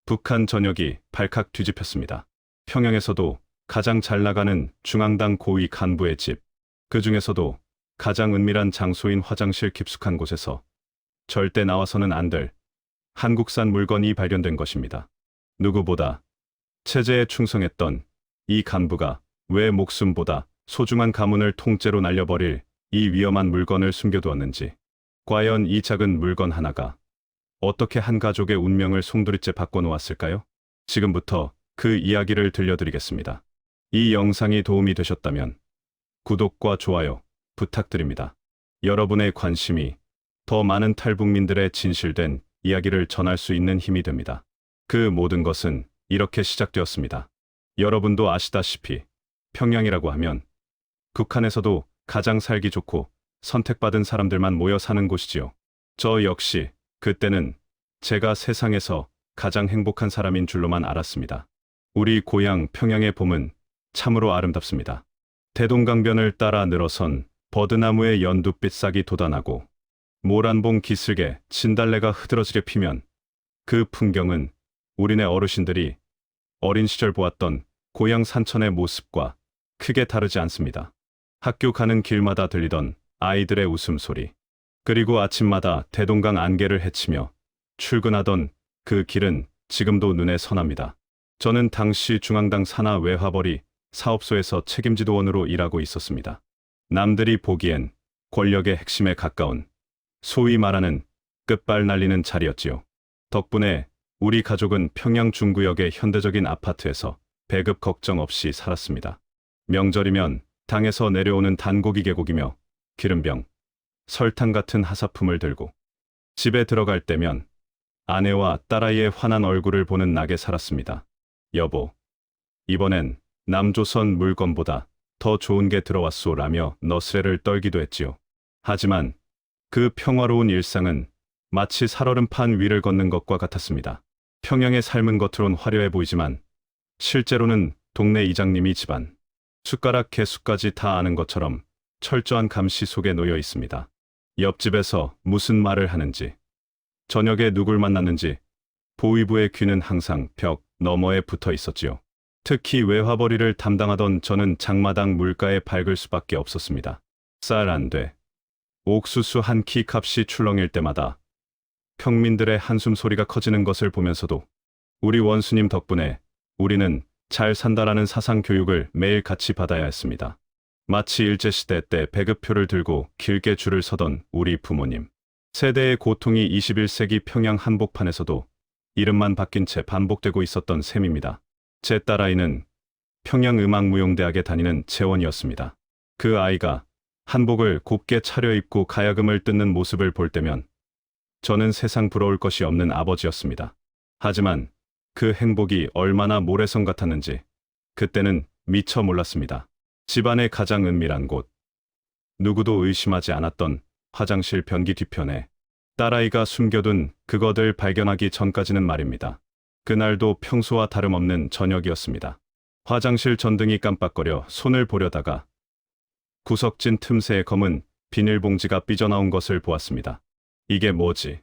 북한 전역이 발칵 뒤집혔습니다. 평양에서도 가장 잘 나가는 중앙당 고위 간부의 집, 그 중에서도 가장 은밀한 장소인 화장실 깊숙한 곳에서 절대 나와서는 안 될 한국산 물건이 발견된 것입니다. 누구보다 체제에 충성했던 이 간부가 왜 목숨보다 소중한 가문을 통째로 날려버릴 이 위험한 물건을 숨겨두었는지, 과연 이 작은 물건 하나가 어떻게 한 가족의 운명을 송두리째 바꿔놓았을까요? 지금부터 그 이야기를 들려드리겠습니다. 이 영상이 도움이 되셨다면 구독과 좋아요 부탁드립니다. 여러분의 관심이 더 많은 탈북민들의 진실된 이야기를 전할 수 있는 힘이 됩니다. 그 모든 것은 이렇게 시작되었습니다. 여러분도 아시다시피 평양이라고 하면 북한에서도 가장 살기 좋고 선택받은 사람들만 모여 사는 곳이지요. 저 역시 그때는 제가 세상에서 가장 행복한 사람인 줄로만 알았습니다. 우리 고향 평양의 봄은 참으로 아름답습니다. 대동강변을 따라 늘어선 버드나무의 연두빛 싹이 돋아나고 모란봉 기슭에 진달래가 흐드러지게 피면 그 풍경은 우리네 어르신들이 어린 시절 보았던 고향 산천의 모습과 크게 다르지 않습니다. 학교 가는 길마다 들리던 아이들의 웃음소리, 그리고 아침마다 대동강 안개를 헤치며 출근하던 그 길은 지금도 눈에 선합니다. 저는 당시 중앙당 산하 외화벌이 사업소에서 책임지도원으로 일하고 있었습니다. 남들이 보기엔 권력의 핵심에 가까운 소위 말하는 끝발 날리는 자리였지요. 덕분에 우리 가족은 평양 중구역의 현대적인 아파트에서 배급 걱정 없이 살았습니다. 명절이면 당에서 내려오는 단고기 계곡이며 기름병, 설탕 같은 하사품을 들고 집에 들어갈 때면 아내와 딸아이의 환한 얼굴을 보는 낙에 살았습니다. 여보, 이번엔 남조선 물건보다 더 좋은 게 들어왔소 라며 너스레를 떨기도 했지요. 하지만 그 평화로운 일상은 마치 살얼음판 위를 걷는 것과 같았습니다. 평양의 삶은 겉으론 화려해 보이지만 실제로는 동네 이장님이 집안 숟가락 개수까지 다 아는 것처럼 철저한 감시 속에 놓여 있습니다. 옆집에서 무슨 말을 하는지, 저녁에 누굴 만났는지 보위부의 귀는 항상 벽 너머에 붙어 있었지요. 특히 외화벌이를 담당하던 저는 장마당 물가에 밝을 수밖에 없었습니다. 쌀 안 돼, 옥수수 한 키 값이 출렁일 때마다 평민들의 한숨 소리가 커지는 것을 보면서도 우리 원수님 덕분에 우리는 잘 산다라는 사상 교육을 매일 같이 받아야 했습니다. 마치 일제시대 때 배급표를 들고 길게 줄을 서던 우리 부모님. 세대의 고통이 21세기 평양 한복판에서도 이름만 바뀐 채 반복되고 있었던 셈입니다. 제 딸아이는 평양음악무용대학에 다니는 재원이었습니다. 그 아이가 한복을 곱게 차려입고 가야금을 뜯는 모습을 볼 때면 저는 세상 부러울 것이 없는 아버지였습니다. 하지만 그 행복이 얼마나 모래성 같았는지 그때는 미처 몰랐습니다. 집안의 가장 은밀한 곳, 누구도 의심하지 않았던 화장실 변기 뒤편에 딸아이가 숨겨둔 그것을 발견하기 전까지는 말입니다. 그날도 평소와 다름없는 저녁이었습니다. 화장실 전등이 깜빡거려 손을 보려다가 구석진 틈새에 검은 비닐봉지가 삐져나온 것을 보았습니다. 이게 뭐지?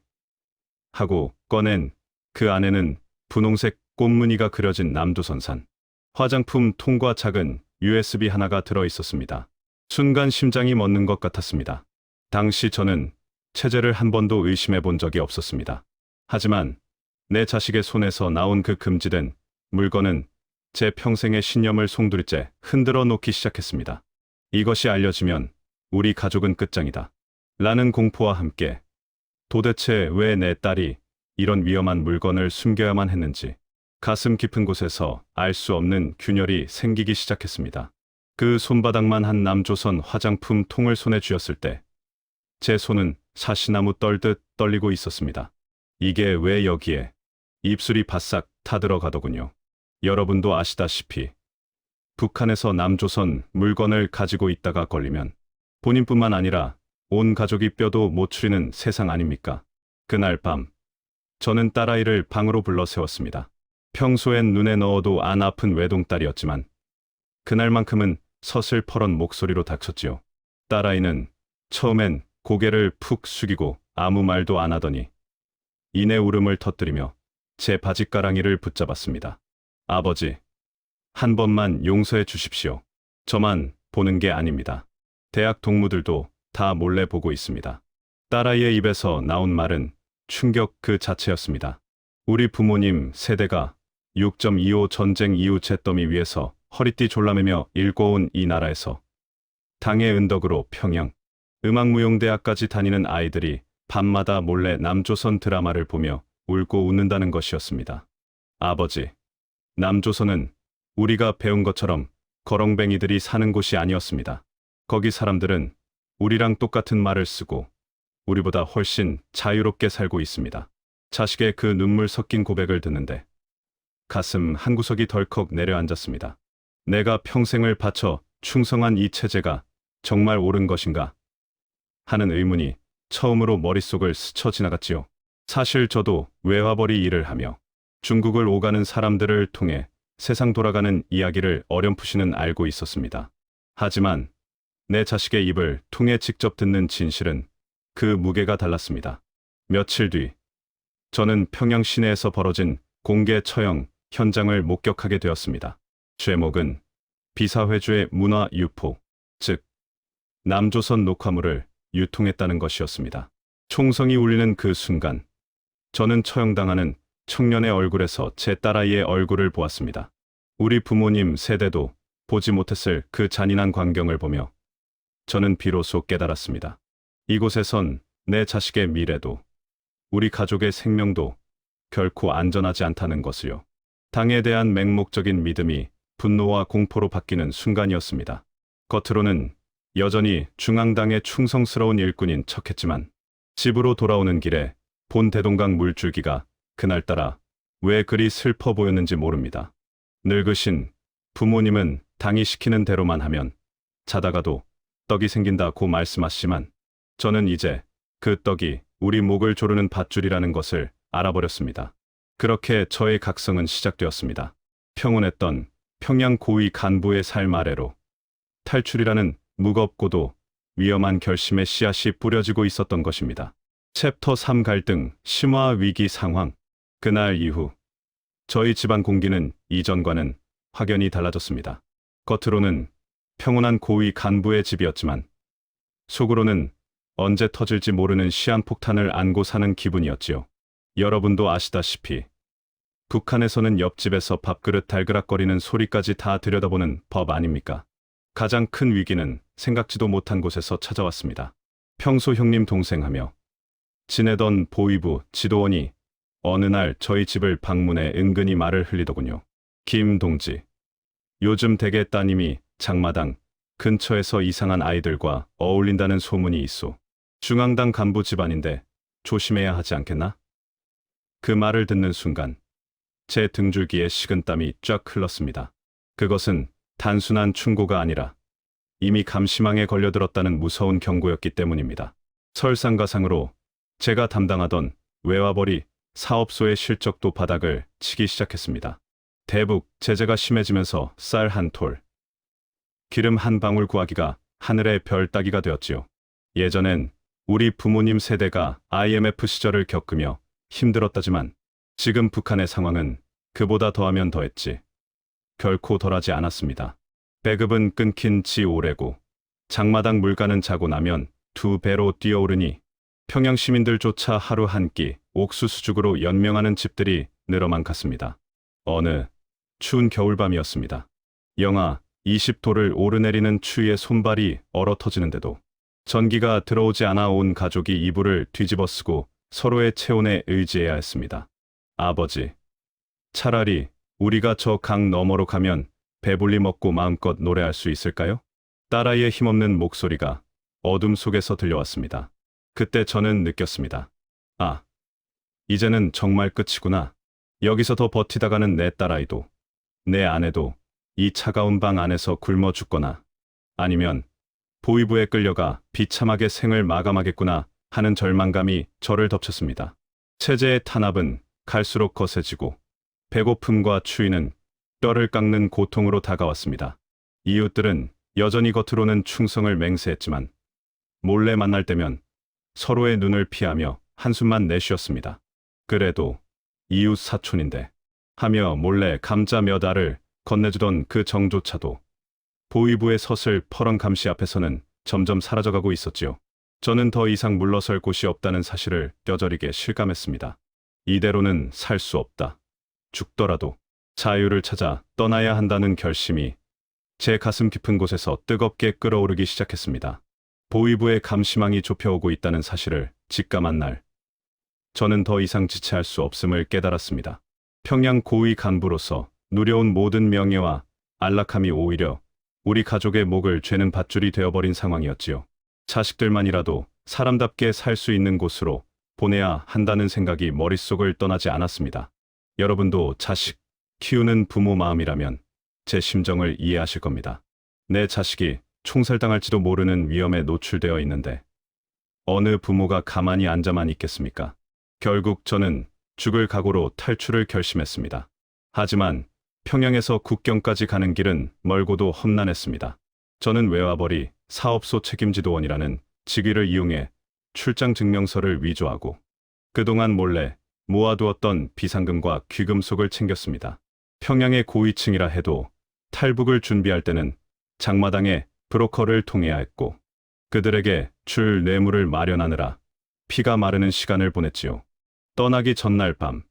하고 꺼낸 그 안에는 분홍색 꽃무늬가 그려진 남두선산 화장품 통과 작은 USB 하나가 들어 있었습니다. 순간 심장이 멎는 것 같았습니다. 당시 저는 체제를 한 번도 의심해 본 적이 없었습니다. 하지만 내 자식의 손에서 나온 그 금지된 물건은 제 평생의 신념을 송두리째 흔들어 놓기 시작했습니다. 이것이 알려지면 우리 가족은 끝장이다 라는 공포와 함께 도대체 왜 내 딸이 이런 위험한 물건을 숨겨야만 했는지 가슴 깊은 곳에서 알 수 없는 균열이 생기기 시작했습니다. 그 손바닥만 한 남조선 화장품 통을 손에 쥐었을 때 제 손은 사시나무 떨듯 떨리고 있었습니다. 이게 왜 여기에? 입술이 바싹 타들어가더군요. 여러분도 아시다시피 북한에서 남조선 물건을 가지고 있다가 걸리면 본인뿐만 아니라 온 가족이 뼈도 못 추리는 세상 아닙니까? 그날 밤 저는 딸아이를 방으로 불러 세웠습니다. 평소엔 눈에 넣어도 안 아픈 외동딸이었지만 그날만큼은 서슬퍼런 목소리로 닥쳤지요. 딸아이는 처음엔 고개를 푹 숙이고 아무 말도 안 하더니 이내 울음을 터뜨리며 제 바짓가랑이를 붙잡았습니다. 아버지, 한 번만 용서해 주십시오. 저만 보는 게 아닙니다. 대학 동무들도 다 몰래 보고 있습니다. 딸아이의 입에서 나온 말은 충격 그 자체였습니다. 우리 부모님 세대가 6.25 전쟁 이후 잿더미 위에서 허리띠 졸라매며 일궈온 이 나라에서 당의 은덕으로 평양, 음악무용대학까지 다니는 아이들이 밤마다 몰래 남조선 드라마를 보며 울고 웃는다는 것이었습니다. 아버지, 남조선은 우리가 배운 것처럼 거렁뱅이들이 사는 곳이 아니었습니다. 거기 사람들은 우리랑 똑같은 말을 쓰고 우리보다 훨씬 자유롭게 살고 있습니다. 자식의 그 눈물 섞인 고백을 듣는데 가슴 한구석이 덜컥 내려앉았습니다. 내가 평생을 바쳐 충성한 이 체제가 정말 옳은 것인가 하는 의문이 처음으로 머릿속을 스쳐 지나갔지요. 사실 저도 외화벌이 일을 하며 중국을 오가는 사람들을 통해 세상 돌아가는 이야기를 어렴풋이는 알고 있었습니다. 하지만 내 자식의 입을 통해 직접 듣는 진실은 그 무게가 달랐습니다. 며칠 뒤 저는 평양 시내에서 벌어진 공개 처형 현장을 목격하게 되었습니다. 제목은 비사회주의 문화 유포, 즉 남조선 녹화물을 유통했다는 것이었습니다. 총성이 울리는 그 순간 저는 처형당하는 청년의 얼굴에서 제 딸아이의 얼굴을 보았습니다. 우리 부모님 세대도 보지 못했을 그 잔인한 광경을 보며 저는 비로소 깨달았습니다. 이곳에선 내 자식의 미래도 우리 가족의 생명도 결코 안전하지 않다는 것을요. 당에 대한 맹목적인 믿음이 분노와 공포로 바뀌는 순간이었습니다. 겉으로는 여전히 중앙당의 충성스러운 일꾼인 척했지만 집으로 돌아오는 길에 본 대동강 물줄기가 그날따라 왜 그리 슬퍼 보였는지 모릅니다. 늙으신 부모님은 당이 시키는 대로만 하면 자다가도 떡이 생긴다고 말씀하시지만 저는 이제 그 떡이 우리 목을 조르는 밧줄이라는 것을 알아버렸습니다. 그렇게 저의 각성은 시작되었습니다. 평온했던 평양 고위 간부의 삶 아래로 탈출이라는 무겁고도 위험한 결심의 씨앗이 뿌려지고 있었던 것입니다. 챕터 3 갈등, 심화 위기 상황. 그날 이후 저희 집안 공기는 이전과는 확연히 달라졌습니다. 겉으로는 평온한 고위 간부의 집이었지만 속으로는 언제 터질지 모르는 시한폭탄을 안고 사는 기분이었지요. 여러분도 아시다시피 북한에서는 옆집에서 밥그릇 달그락거리는 소리까지 다 들여다보는 법 아닙니까? 가장 큰 위기는 생각지도 못한 곳에서 찾아왔습니다. 평소 형님 동생하며 지내던 보위부 지도원이 어느 날 저희 집을 방문해 은근히 말을 흘리더군요. 김 동지, 요즘 댁의 따님이 장마당 근처에서 이상한 아이들과 어울린다는 소문이 있소. 중앙당 간부 집안인데 조심해야 하지 않겠나? 그 말을 듣는 순간 제 등줄기에 식은땀이 쫙 흘렀습니다. 그것은 단순한 충고가 아니라 이미 감시망에 걸려들었다는 무서운 경고였기 때문입니다. 설상가상으로 제가 담당하던 외화벌이 사업소의 실적도 바닥을 치기 시작했습니다. 대북 제재가 심해지면서 쌀 한 톨, 기름 한 방울 구하기가 하늘의 별 따기가 되었지요. 예전엔 우리 부모님 세대가 IMF 시절을 겪으며 힘들었다지만 지금 북한의 상황은 그보다 더하면 더했지 결코 덜하지 않았습니다. 배급은 끊긴 지 오래고 장마당 물가는 자고 나면 2배로 뛰어오르니 평양 시민들조차 하루 한 끼 옥수수죽으로 연명하는 집들이 늘어만 갔습니다. 어느 추운 겨울밤이었습니다. 영하 20도를 오르내리는 추위에 손발이 얼어 터지는데도 전기가 들어오지 않아 온 가족이 이불을 뒤집어 쓰고 서로의 체온에 의지해야 했습니다. 아버지, 차라리 우리가 저 강 너머로 가면 배불리 먹고 마음껏 노래할 수 있을까요? 딸아이의 힘없는 목소리가 어둠 속에서 들려왔습니다. 그때 저는 느꼈습니다. 아, 이제는 정말 끝이구나. 여기서 더 버티다가는 내 딸아이도, 내 아내도 이 차가운 방 안에서 굶어 죽거나 아니면 보위부에 끌려가 비참하게 생을 마감하겠구나 하는 절망감이 저를 덮쳤습니다. 체제의 탄압은 갈수록 거세지고 배고픔과 추위는 뼈를 깎는 고통으로 다가왔습니다. 이웃들은 여전히 겉으로는 충성을 맹세했지만 몰래 만날 때면 서로의 눈을 피하며 한숨만 내쉬었습니다. 그래도 이웃 사촌인데 하며 몰래 감자 몇 알을 건네주던 그 정조차도 보위부의 서슬 퍼런 감시 앞에서는 점점 사라져가고 있었지요. 저는 더 이상 물러설 곳이 없다는 사실을 뼈저리게 실감했습니다. 이대로는 살 수 없다. 죽더라도 자유를 찾아 떠나야 한다는 결심이 제 가슴 깊은 곳에서 뜨겁게 끓어오르기 시작했습니다. 보위부의 감시망이 좁혀오고 있다는 사실을 직감한 날, 저는 더 이상 지체할 수 없음을 깨달았습니다. 평양 고위 간부로서 누려온 모든 명예와 안락함이 오히려 우리 가족의 목을 죄는 밧줄이 되어버린 상황이었지요. 자식들만이라도 사람답게 살 수 있는 곳으로 보내야 한다는 생각이 머릿속을 떠나지 않았습니다. 여러분도 자식 키우는 부모 마음이라면 제 심정을 이해하실 겁니다. 내 자식이 총살당할지도 모르는 위험에 노출되어 있는데 어느 부모가 가만히 앉아만 있겠습니까? 결국 저는 죽을 각오로 탈출을 결심했습니다. 하지만 평양에서 국경까지 가는 길은 멀고도 험난했습니다. 저는 외화벌이 사업소 책임지도원이라는 직위를 이용해 출장 증명서를 위조하고 그동안 몰래 모아두었던 비상금과 귀금속을 챙겼습니다. 평양의 고위층이라 해도 탈북을 준비할 때는 장마당에 브로커를 통해야 했고 그들에게 줄 뇌물을 마련하느라 피가 마르는 시간을 보냈지요. 떠나기 전날 밤,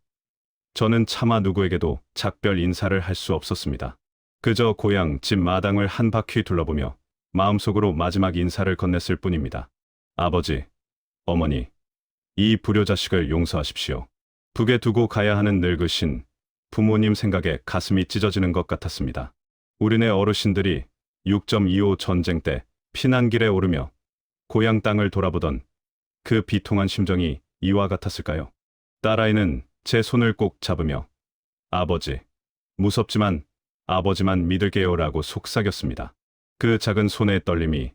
저는 차마 누구에게도 작별 인사를 할 수 없었습니다. 그저 고향 집 마당을 한 바퀴 둘러보며 마음속으로 마지막 인사를 건넸을 뿐입니다. 아버지, 어머니, 이 불효자식을 용서하십시오. 북에 두고 가야 하는 늙으신 부모님 생각에 가슴이 찢어지는 것 같았습니다. 우리네 어르신들이 6.25 전쟁 때 피난길에 오르며 고향 땅을 돌아보던 그 비통한 심정이 이와 같았을까요? 딸아이는 제 손을 꼭 잡으며 아버지, 무섭지만 아버지만 믿을게요라고 속삭였습니다. 그 작은 손의 떨림이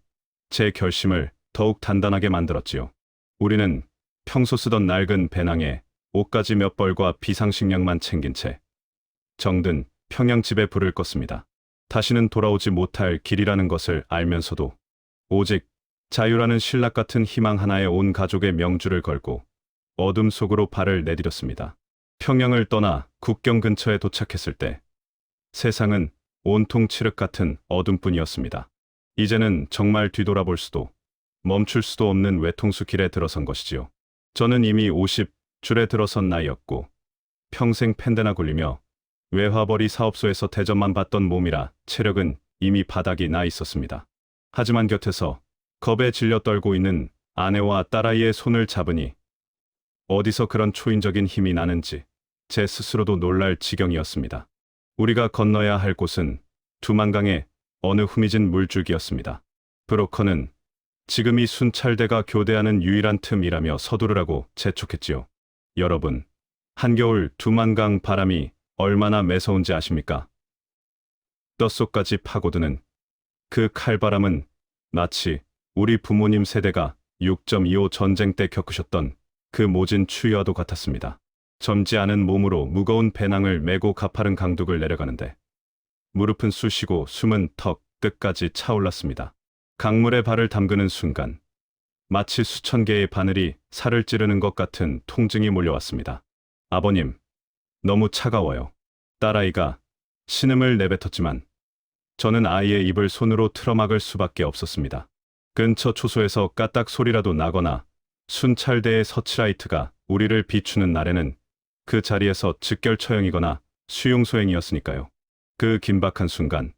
제 결심을 더욱 단단하게 만들었지요. 우리는 평소 쓰던 낡은 배낭에 옷가지 몇 벌과 비상식량만 챙긴 채 정든 평양집에 불을 껐습니다. 다시는 돌아오지 못할 길이라는 것을 알면서도 오직 자유라는 신락 같은 희망 하나에 온 가족의 명주를 걸고 어둠 속으로 발을 내디뎠습니다. 평양을 떠나 국경 근처에 도착했을 때 세상은 온통 칠흑 같은 어둠뿐이었습니다. 이제는 정말 뒤돌아볼 수도 멈출 수도 없는 외통수 길에 들어선 것이지요. 저는 이미 50줄에 들어선 나이였고 평생 펜대나 굴리며 외화벌이 사업소에서 대접만 받던 몸이라 체력은 이미 바닥이 나 있었습니다. 하지만 곁에서 겁에 질려 떨고 있는 아내와 딸아이의 손을 잡으니 어디서 그런 초인적인 힘이 나는지 제 스스로도 놀랄 지경이었습니다. 우리가 건너야 할 곳은 두만강의 어느 후미진 물줄기였습니다. 브로커는 지금 이 순찰대가 교대하는 유일한 틈이라며 서두르라고 재촉했지요. 여러분, 한겨울 두만강 바람이 얼마나 매서운지 아십니까? 뼛속까지 파고드는 그 칼바람은 마치 우리 부모님 세대가 6.25 전쟁 때 겪으셨던 그 모진 추위와도 같았습니다. 젊지 않은 몸으로 무거운 배낭을 메고 가파른 강둑을 내려가는데 무릎은 쑤시고 숨은 턱 끝까지 차올랐습니다. 강물에 발을 담그는 순간 마치 수천 개의 바늘이 살을 찌르는 것 같은 통증이 몰려왔습니다. 아버님, 너무 차가워요. 딸아이가 신음을 내뱉었지만 저는 아이의 입을 손으로 틀어막을 수밖에 없었습니다. 근처 초소에서 까딱 소리라도 나거나 순찰대의 서치라이트가 우리를 비추는 날에는 그 자리에서 즉결 처형이거나 수용 소행이었으니까요. 그 긴박한 순간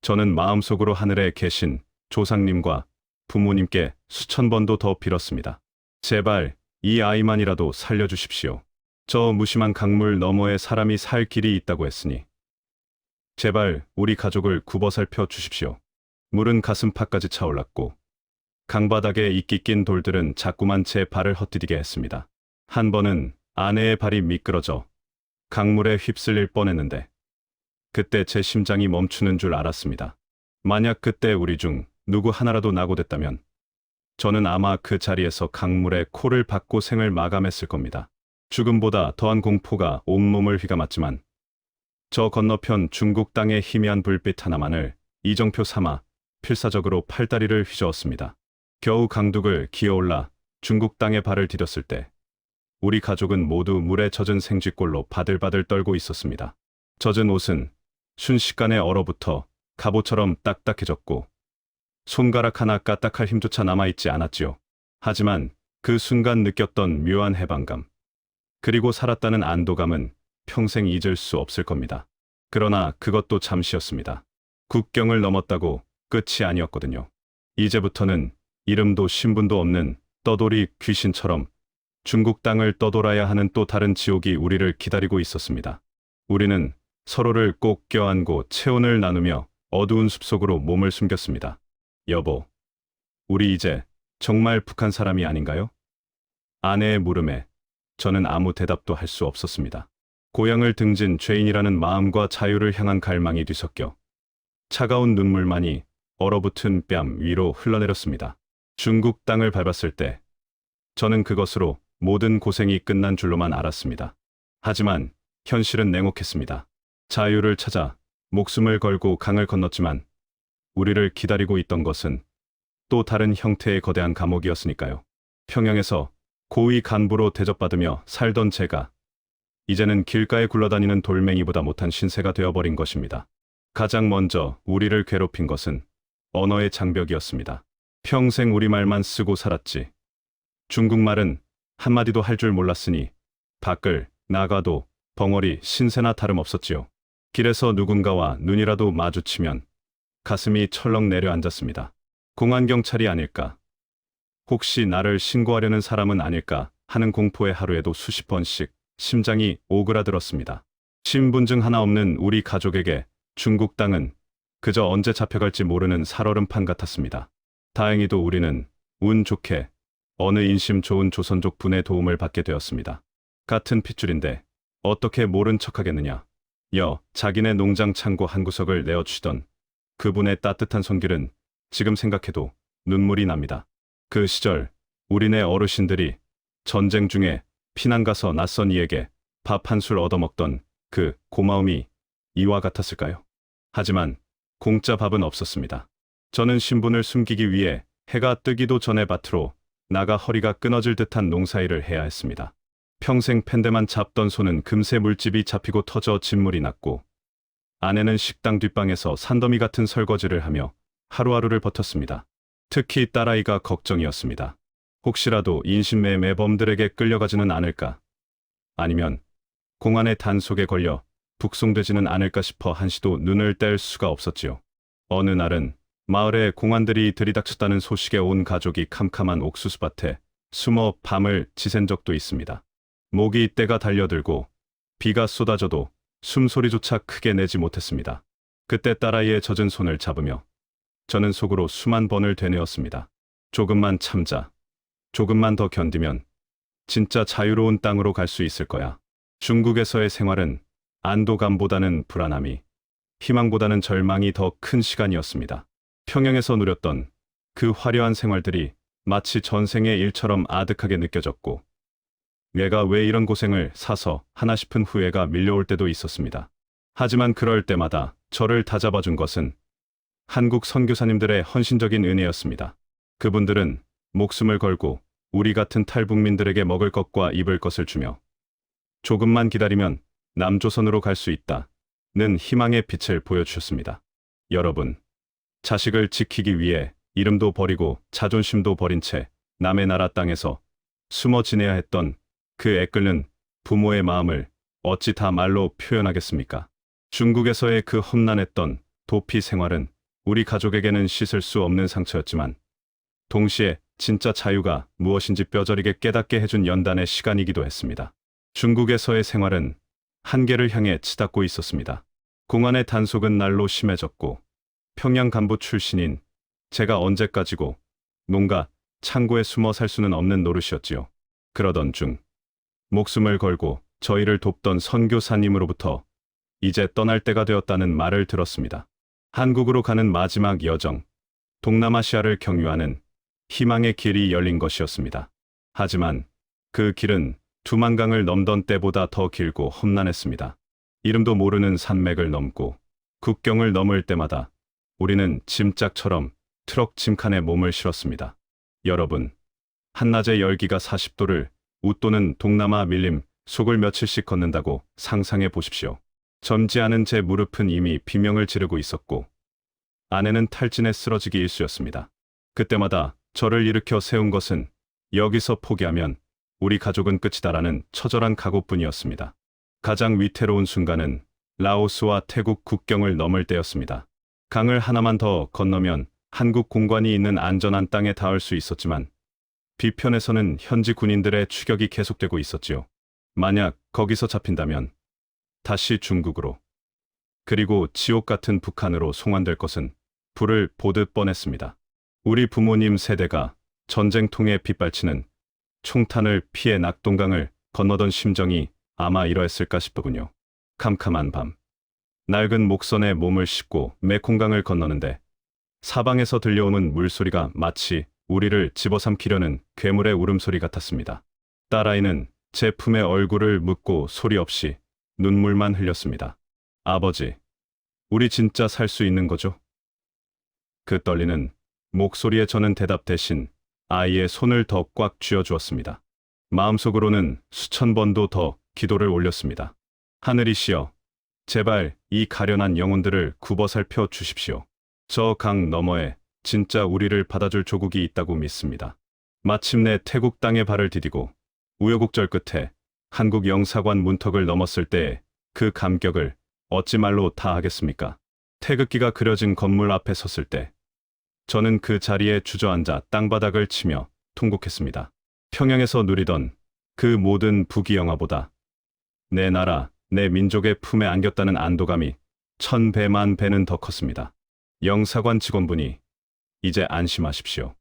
저는 마음속으로 하늘에 계신 조상님과 부모님께 수천 번도 더 빌었습니다. 제발 이 아이만이라도 살려주십시오. 저 무심한 강물 너머에 사람이 살 길이 있다고 했으니 제발 우리 가족을 굽어살펴 주십시오. 물은 가슴팍까지 차올랐고 강바닥에 이끼 낀 돌들은 자꾸만 제 발을 헛디디게 했습니다. 한 번은 아내의 발이 미끄러져 강물에 휩쓸릴 뻔했는데 그때 제 심장이 멈추는 줄 알았습니다. 만약 그때 우리 중 누구 하나라도 낙오됐다면 저는 아마 그 자리에서 강물에 코를 박고 생을 마감했을 겁니다. 죽음보다 더한 공포가 온몸을 휘감았지만 저 건너편 중국 땅의 희미한 불빛 하나만을 이정표 삼아 필사적으로 팔다리를 휘저었습니다. 겨우 강둑을 기어올라 중국 땅에 발을 디뎠을 때 우리 가족은 모두 물에 젖은 생쥐꼴로 바들바들 떨고 있었습니다. 젖은 옷은 순식간에 얼어붙어 갑옷처럼 딱딱해졌고 손가락 하나 까딱할 힘조차 남아있지 않았지요. 하지만 그 순간 느꼈던 묘한 해방감, 그리고 살았다는 안도감은 평생 잊을 수 없을 겁니다. 그러나 그것도 잠시였습니다. 국경을 넘었다고 끝이 아니었거든요. 이제부터는 이름도 신분도 없는 떠돌이 귀신처럼 중국 땅을 떠돌아야 하는 또 다른 지옥이 우리를 기다리고 있었습니다. 우리는 서로를 꼭 껴안고 체온을 나누며 어두운 숲속으로 몸을 숨겼습니다. 여보, 우리 이제 정말 북한 사람이 아닌가요? 아내의 물음에 저는 아무 대답도 할 수 없었습니다. 고향을 등진 죄인이라는 마음과 자유를 향한 갈망이 뒤섞여 차가운 눈물만이 얼어붙은 뺨 위로 흘러내렸습니다. 중국 땅을 밟았을 때 저는 그것으로 모든 고생이 끝난 줄로만 알았습니다. 하지만 현실은 냉혹했습니다. 자유를 찾아 목숨을 걸고 강을 건넜지만 우리를 기다리고 있던 것은 또 다른 형태의 거대한 감옥이었으니까요. 평양에서 고위 간부로 대접받으며 살던 제가 이제는 길가에 굴러다니는 돌멩이보다 못한 신세가 되어버린 것입니다. 가장 먼저 우리를 괴롭힌 것은 언어의 장벽이었습니다. 평생 우리말만 쓰고 살았지. 중국말은 한마디도 할 줄 몰랐으니 밖을 나가도 벙어리 신세나 다름없었지요. 길에서 누군가와 눈이라도 마주치면 가슴이 철렁 내려앉았습니다. 공안경찰이 아닐까? 혹시 나를 신고하려는 사람은 아닐까 하는 공포에 하루에도 수십 번씩 심장이 오그라들었습니다. 신분증 하나 없는 우리 가족에게 중국 땅은 그저 언제 잡혀갈지 모르는 살얼음판 같았습니다. 다행히도 우리는 운 좋게 어느 인심 좋은 조선족 분의 도움을 받게 되었습니다. 같은 핏줄인데 어떻게 모른 척하겠느냐. 자기네 농장 창고 한 구석을 내어주시던 그분의 따뜻한 손길은 지금 생각해도 눈물이 납니다. 그 시절 우리네 어르신들이 전쟁 중에 피난 가서 낯선 이에게 밥 한 술 얻어먹던 그 고마움이 이와 같았을까요? 하지만 공짜 밥은 없었습니다. 저는 신분을 숨기기 위해 해가 뜨기도 전에 밭으로 나가 허리가 끊어질 듯한 농사일을 해야 했습니다. 평생 펜대만 잡던 손은 금세 물집이 잡히고 터져 진물이 났고 아내는 식당 뒷방에서 산더미 같은 설거지를 하며 하루하루를 버텼습니다. 특히 딸아이가 걱정이었습니다. 혹시라도 인신매매범들에게 끌려가지는 않을까? 아니면 공안의 단속에 걸려 북송되지는 않을까 싶어 한시도 눈을 뗄 수가 없었지요. 어느 날은 마을에 공안들이 들이닥쳤다는 소식에 온 가족이 캄캄한 옥수수밭에 숨어 밤을 지샌 적도 있습니다. 모기 떼가 달려들고 비가 쏟아져도 숨소리조차 크게 내지 못했습니다. 그때 딸아이의 젖은 손을 잡으며 저는 속으로 수만 번을 되뇌었습니다. 조금만 참자. 조금만 더 견디면 진짜 자유로운 땅으로 갈 수 있을 거야. 중국에서의 생활은 안도감보다는 불안함이, 희망보다는 절망이 더 큰 시간이었습니다. 평양에서 누렸던 그 화려한 생활들이 마치 전생의 일처럼 아득하게 느껴졌고 내가 왜 이런 고생을 사서 하나 싶은 후회가 밀려올 때도 있었습니다. 하지만 그럴 때마다 저를 다잡아준 것은 한국 선교사님들의 헌신적인 은혜였습니다. 그분들은 목숨을 걸고 우리 같은 탈북민들에게 먹을 것과 입을 것을 주며 조금만 기다리면 남조선으로 갈 수 있다는 희망의 빛을 보여주셨습니다. 여러분, 자식을 지키기 위해 이름도 버리고 자존심도 버린 채 남의 나라 땅에서 숨어 지내야 했던 그 애끓는 부모의 마음을 어찌 다 말로 표현하겠습니까? 중국에서의 그 험난했던 도피 생활은 우리 가족에게는 씻을 수 없는 상처였지만 동시에 진짜 자유가 무엇인지 뼈저리게 깨닫게 해준 연단의 시간이기도 했습니다. 중국에서의 생활은 한계를 향해 치닫고 있었습니다. 공안의 단속은 날로 심해졌고 평양 간부 출신인 제가 언제까지고 농가 창고에 숨어 살 수는 없는 노릇이었지요. 그러던 중 목숨을 걸고 저희를 돕던 선교사님으로부터 이제 떠날 때가 되었다는 말을 들었습니다. 한국으로 가는 마지막 여정, 동남아시아를 경유하는 희망의 길이 열린 것이었습니다. 하지만 그 길은 두만강을 넘던 때보다 더 길고 험난했습니다. 이름도 모르는 산맥을 넘고 국경을 넘을 때마다 우리는 짐짝처럼 트럭 짐칸에 몸을 실었습니다. 여러분, 한낮의 열기가 40도를 웃도는 동남아 밀림 속을 며칠씩 걷는다고 상상해 보십시오. 젊지 않은 제 무릎은 이미 비명을 지르고 있었고 아내는 탈진에 쓰러지기 일쑤였습니다. 그때마다 저를 일으켜 세운 것은 여기서 포기하면 우리 가족은 끝이다라는 처절한 각오뿐이었습니다. 가장 위태로운 순간은 라오스와 태국 국경을 넘을 때였습니다. 강을 하나만 더 건너면 한국 공관이 있는 안전한 땅에 닿을 수 있었지만 뒤편에서는 현지 군인들의 추격이 계속되고 있었지요. 만약 거기서 잡힌다면 다시 중국으로 그리고 지옥 같은 북한으로 송환될 것은 불을 보듯 뻔했습니다. 우리 부모님 세대가 전쟁통에 빗발치는 총탄을 피해 낙동강을 건너던 심정이 아마 이러했을까 싶더군요. 캄캄한 밤, 낡은 목선에 몸을 싣고 메콩강을 건너는데 사방에서 들려오는 물소리가 마치 우리를 집어삼키려는 괴물의 울음소리 같았습니다. 딸아이는 제 품에 얼굴을 묻고 소리 없이 눈물만 흘렸습니다. 아버지, 우리 진짜 살 수 있는 거죠? 그 떨리는 목소리에 저는 대답 대신 아이의 손을 더 꽉 쥐어주었습니다. 마음속으로는 수천 번도 더 기도를 올렸습니다. 하늘이시여, 제발 이 가련한 영혼들을 굽어 살펴 주십시오. 저 강 너머에 진짜 우리를 받아줄 조국이 있다고 믿습니다. 마침내 태국 땅에 발을 디디고 우여곡절 끝에 한국 영사관 문턱을 넘었을 때의 그 감격을 어찌 말로 다 하겠습니까? 태극기가 그려진 건물 앞에 섰을 때 저는 그 자리에 주저앉아 땅바닥을 치며 통곡했습니다. 평양에서 누리던 그 모든 부귀영화보다 내 나라, 내 민족의 품에 안겼다는 안도감이 1000배만 배는 더 컸습니다. 영사관 직원분이 이제 안심하십시오.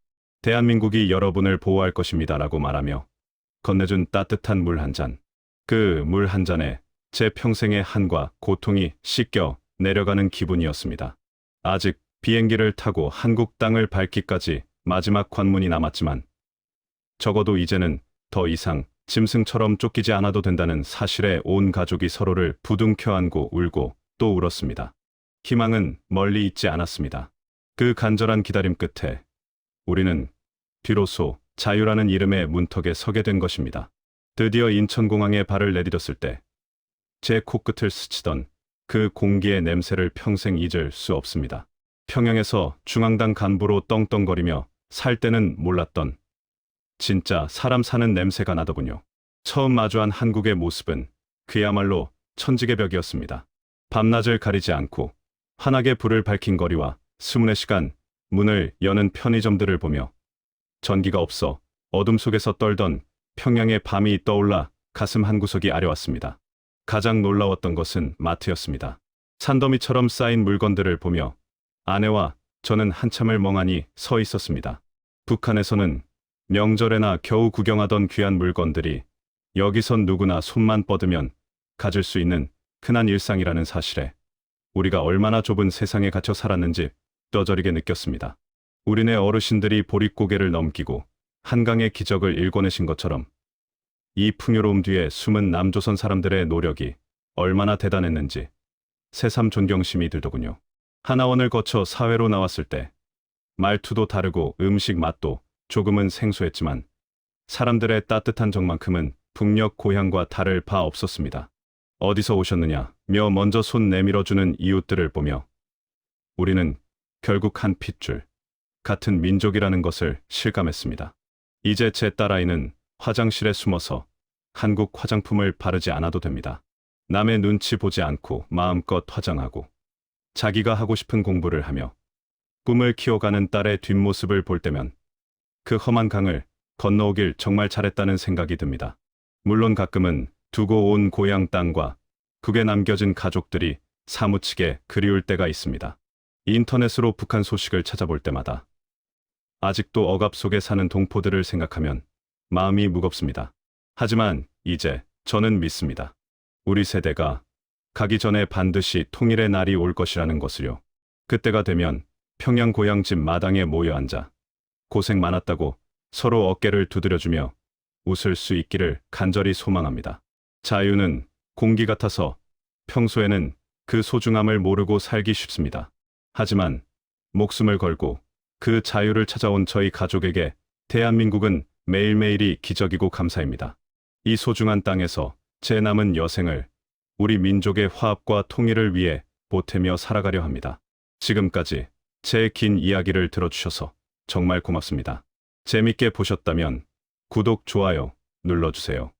대한민국이 여러분을 보호할 것입니다라고 말하며 건네준 따뜻한 물 한 잔. 그 물 한 잔에 제 평생의 한과 고통이 씻겨 내려가는 기분이었습니다. 아직 비행기를 타고 한국 땅을 밟기까지 마지막 관문이 남았지만 적어도 이제는 더 이상 짐승처럼 쫓기지 않아도 된다는 사실에 온 가족이 서로를 부둥켜 안고 울고 또 울었습니다. 희망은 멀리 있지 않았습니다. 그 간절한 기다림 끝에 우리는 비로소 자유라는 이름의 문턱에 서게 된 것입니다. 드디어 인천공항에 발을 내디뎠을 때 제 코끝을 스치던 그 공기의 냄새를 평생 잊을 수 없습니다. 평양에서 중앙당 간부로 떵떵거리며 살 때는 몰랐던 진짜 사람 사는 냄새가 나더군요. 처음 마주한 한국의 모습은 그야말로 천직의 벽이었습니다. 밤낮을 가리지 않고 환하게 불을 밝힌 거리와 24시간 문을 여는 편의점들을 보며 전기가 없어 어둠 속에서 떨던 평양의 밤이 떠올라 가슴 한구석이 아려왔습니다. 가장 놀라웠던 것은 마트였습니다. 산더미처럼 쌓인 물건들을 보며 아내와 저는 한참을 멍하니 서 있었습니다. 북한에서는 명절에나 겨우 구경하던 귀한 물건들이 여기선 누구나 손만 뻗으면 가질 수 있는 흔한 일상이라는 사실에 우리가 얼마나 좁은 세상에 갇혀 살았는지 뼈저리게 느꼈습니다. 우리네 어르신들이 보릿고개를 넘기고 한강의 기적을 일궈내신 것처럼 이 풍요로움 뒤에 숨은 남조선 사람들의 노력이 얼마나 대단했는지 새삼 존경심이 들더군요. 하나원을 거쳐 사회로 나왔을 때 말투도 다르고 음식 맛도 조금은 생소했지만 사람들의 따뜻한 정만큼은 북녘 고향과 다를 바 없었습니다. 어디서 오셨느냐며 먼저 손 내밀어주는 이웃들을 보며 우리는 결국 한 핏줄 같은 민족이라는 것을 실감했습니다. 이제 제 딸아이는 화장실에 숨어서 한국 화장품을 바르지 않아도 됩니다. 남의 눈치 보지 않고 마음껏 화장하고 자기가 하고 싶은 공부를 하며 꿈을 키워가는 딸의 뒷모습을 볼 때면 그 험한 강을 건너오길 정말 잘했다는 생각이 듭니다. 물론 가끔은 두고 온 고향 땅과 국에 남겨진 가족들이 사무치게 그리울 때가 있습니다. 인터넷으로 북한 소식을 찾아볼 때마다 아직도 억압 속에 사는 동포들을 생각하면 마음이 무겁습니다. 하지만 이제 저는 믿습니다. 우리 세대가 가기 전에 반드시 통일의 날이 올 것이라는 것을요. 그때가 되면 평양 고향집 마당에 모여 앉아 고생 많았다고 서로 어깨를 두드려주며 웃을 수 있기를 간절히 소망합니다. 자유는 공기 같아서 평소에는 그 소중함을 모르고 살기 쉽습니다. 하지만 목숨을 걸고 그 자유를 찾아온 저희 가족에게 대한민국은 매일매일이 기적이고 감사입니다. 이 소중한 땅에서 제 남은 여생을 우리 민족의 화합과 통일을 위해 보태며 살아가려 합니다. 지금까지 제 긴 이야기를 들어주셔서 정말 고맙습니다. 재밌게 보셨다면 구독, 좋아요 눌러주세요.